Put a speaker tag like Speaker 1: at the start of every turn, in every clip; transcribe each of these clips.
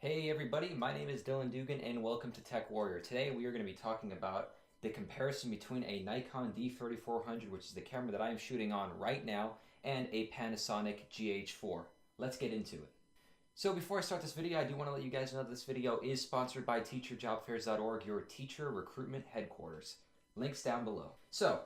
Speaker 1: Hey everybody, my name is Dylan Dugan and welcome to Tech Warrior. Today we are going to be talking about the comparison between a Nikon D3400, which is the camera that I am shooting on right now, and a Panasonic Gh4. Let's get into it. So before I start this video, I do want to let you guys know that this video is sponsored by teacherjobfairs.org, your teacher recruitment headquarters. Links down below. So,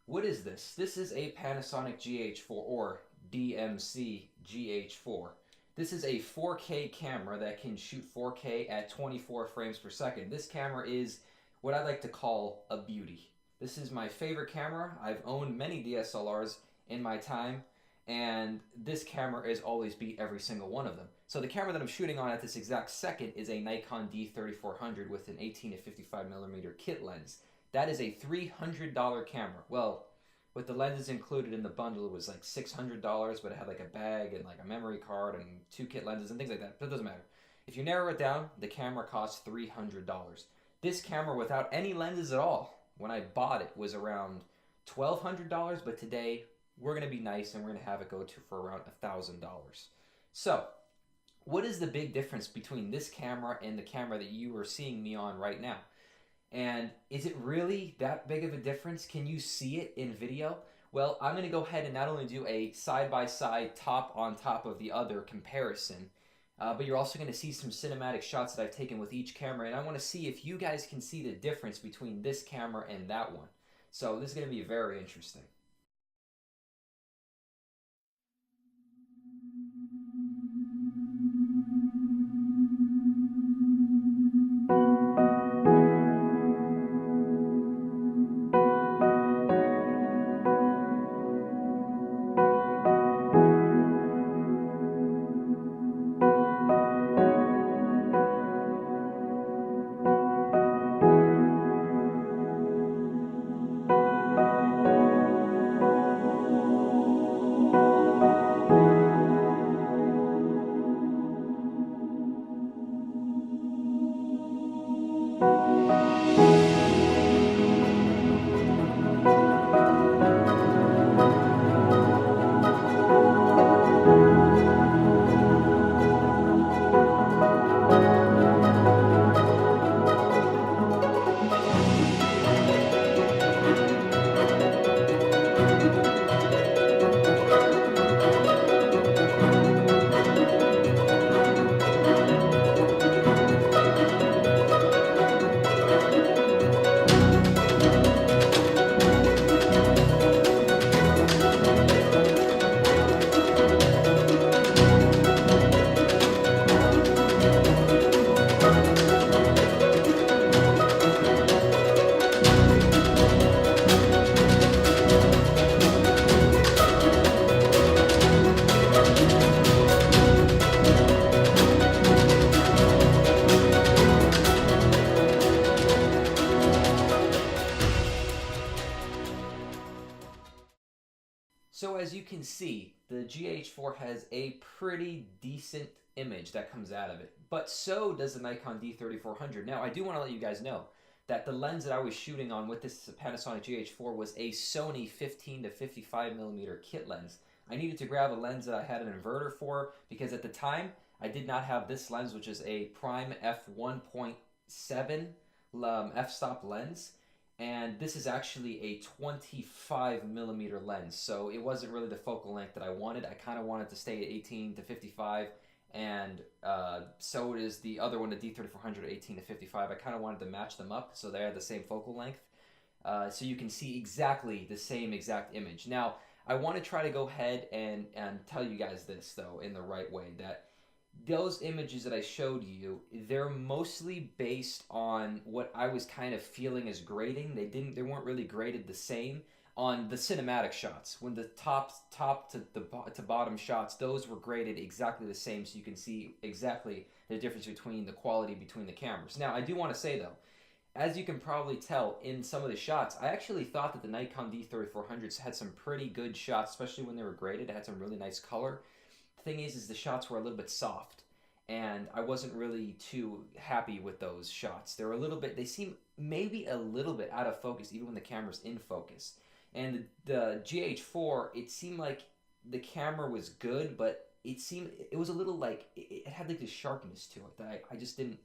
Speaker 1: what is this? This is a Panasonic Gh4 or DMC Gh4. This is a 4K camera that can shoot 4K at 24 frames per second. This camera is what I like to call a beauty. This is my favorite camera. I've owned many DSLRs in my time, and this camera has always beat every single one of them. So the camera that I'm shooting on at this exact second is a Nikon D3400 with an 18 to 55 millimeter kit lens. That is a $300 camera. Well, with the lenses included in the bundle, it was like $600, but it had like a bag and like a memory card and 2 kit lenses and things like that. But it doesn't matter. If you narrow it down, the camera costs $300. This camera without any lenses at all, when I bought it, was around $1,200, but today we're going to be nice and we're going to have it go to for around $1,000. So, what is the big difference between this camera and the camera that you are seeing me on right now? And is it really that big of a difference? Can you see it in video? Well, I'm going to go ahead and not only do a side-by-side top on top of the other comparison, but you're also going to see some cinematic shots that I've taken with each camera, and I want to see if you guys can see the difference between this camera and that one. So this is going to be very interesting. So as you can see, the Gh4 has a pretty decent image that comes out of it, but so does the Nikon D3400. Now, I do want to let you guys know that the lens that I was shooting on with this Panasonic Gh4 was a Sony 15 to 55 millimeter kit lens. I needed to grab a lens that I had an inverter for because at the time I did not have this lens, which is a prime f1.7 f-stop lens. And this is actually a 25 millimeter lens, so it wasn't really the focal length that I wanted. I kind of wanted to stay at 18 to 55, and so is the other one, the D3400, 18 to 55. I kind of wanted to match them up so they had the same focal length, so you can see exactly the same exact image. Now, I want to try to go ahead and tell you guys this, though, in the right way, that those images that I showed you, they're mostly based on what I was kind of feeling as grading. They weren't really graded the same on the cinematic shots. When the top to bottom shots, those were graded exactly the same, so you can see exactly the difference between the quality between the cameras. Now, I do want to say though, as you can probably tell in some of the shots, I actually thought that the Nikon D3400s had some pretty good shots, especially when they were graded. It had some really nice color. The thing is the shots were a little bit soft, and I wasn't really too happy with those shots. They're a little bit, they seem maybe a little bit out of focus, even when the camera's in focus. And the Gh4, it seemed like the camera was good, but it was a little like, it had like this sharpness to it that I just didn't.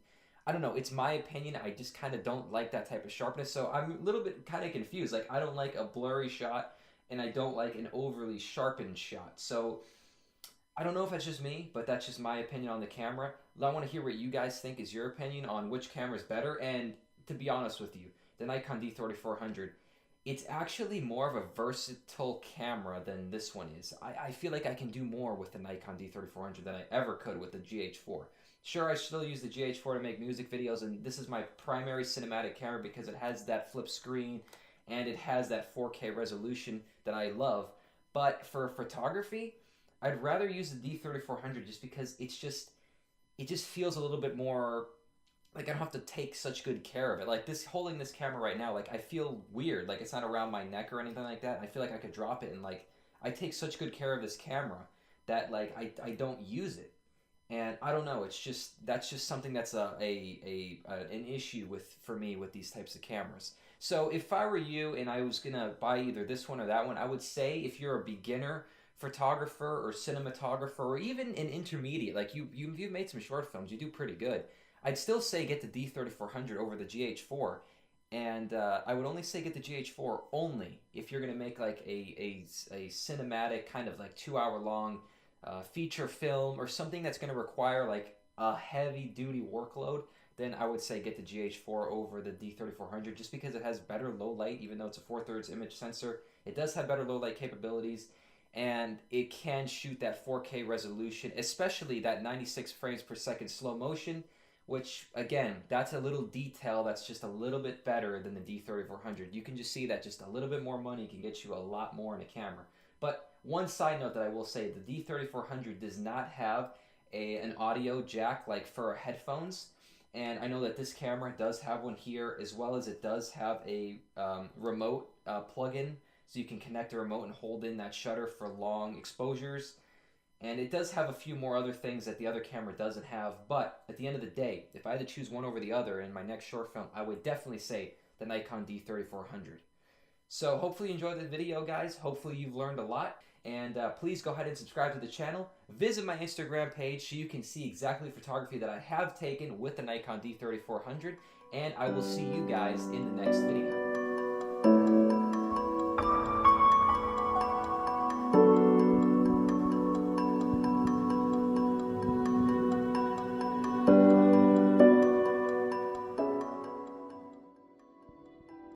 Speaker 1: I don't know. It's my opinion. I just kind of don't like that type of sharpness. So I'm a little bit kind of confused. Like I don't like a blurry shot, and I don't like an overly sharpened shot. So I don't know if that's just me, but that's just my opinion on the camera. I want to hear what you guys think is your opinion on which camera is better. And to be honest with you, the Nikon D3400, it's actually more of a versatile camera than this one is. I feel like I can do more with the Nikon D3400 than I ever could with the GH4. Sure, I still use the GH4 to make music videos, and this is my primary cinematic camera because it has that flip screen and it has that 4K resolution that I love. But for photography, I'd rather use the D3400 just because it just feels a little bit more like I don't have to take such good care of it. Like this, holding this camera right now, like I feel weird, like it's not around my neck or anything like that. I feel like I could drop it, and like I take such good care of this camera that like I don't use it. And I don't know, it's just that's just something that's an issue with for me with these types of cameras. So if I were you and I was gonna buy either this one or that one, I would say if you're a beginner photographer or cinematographer or even an intermediate, like you've made some short films, you do pretty good. I'd still say get the D3400 over the GH4, and I would only say get the GH4 only if you're gonna make like a cinematic kind of like 2 hour long feature film or something that's gonna require like a heavy duty workload. Then I would say get the GH4 over the D3400 just because it has better low light, even though it's a 4/3 image sensor. It does have better low light capabilities, and it can shoot that 4K resolution, especially that 96 frames per second slow motion, which again, that's a little detail that's just a little bit better than the D3400. You can just see that just a little bit more money can get you a lot more in a camera. But one side note that I will say, the D3400 does not have an audio jack like for headphones. And I know that this camera does have one here, as well as it does have a remote plug-in, so you can connect the remote and hold in that shutter for long exposures. And it does have a few more other things that the other camera doesn't have. But at the end of the day, if I had to choose one over the other in my next short film, I would definitely say the Nikon D3400. So hopefully you enjoyed the video, guys. Hopefully you've learned a lot. And please go ahead and subscribe to the channel. Visit my Instagram page so you can see exactly the photography that I have taken with the Nikon D3400. And I will see you guys in the next video.